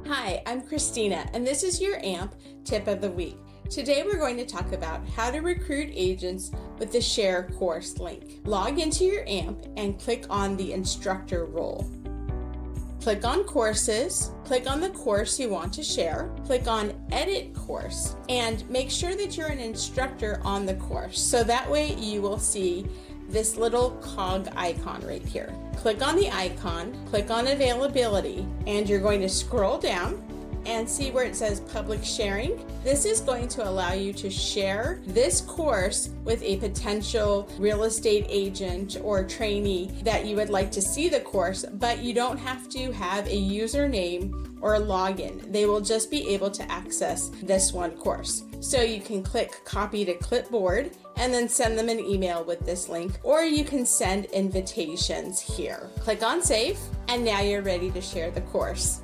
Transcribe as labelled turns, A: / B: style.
A: Hi, I'm Christina, and this is your AMP tip of the week. Today we're going to talk about how to recruit agents with the Share course link. Log into your AMP and click on the instructor role. Click on Courses, click on the course you want to share, click on Edit Course, and make sure that you're an instructor on the course. So that way you will see this little cog icon right here. Click on the icon, click on Availability, and you're going to scroll down and see where it says Public Sharing. This is going to allow you to share this course with a potential real estate agent or trainee that you would like to see the course, but you don't have to have a username or a login. They will just be able to access this one course. So you can click Copy to Clipboard and then send them an email with this link, or you can send invitations here. Click on Save, and now you're ready to share the course.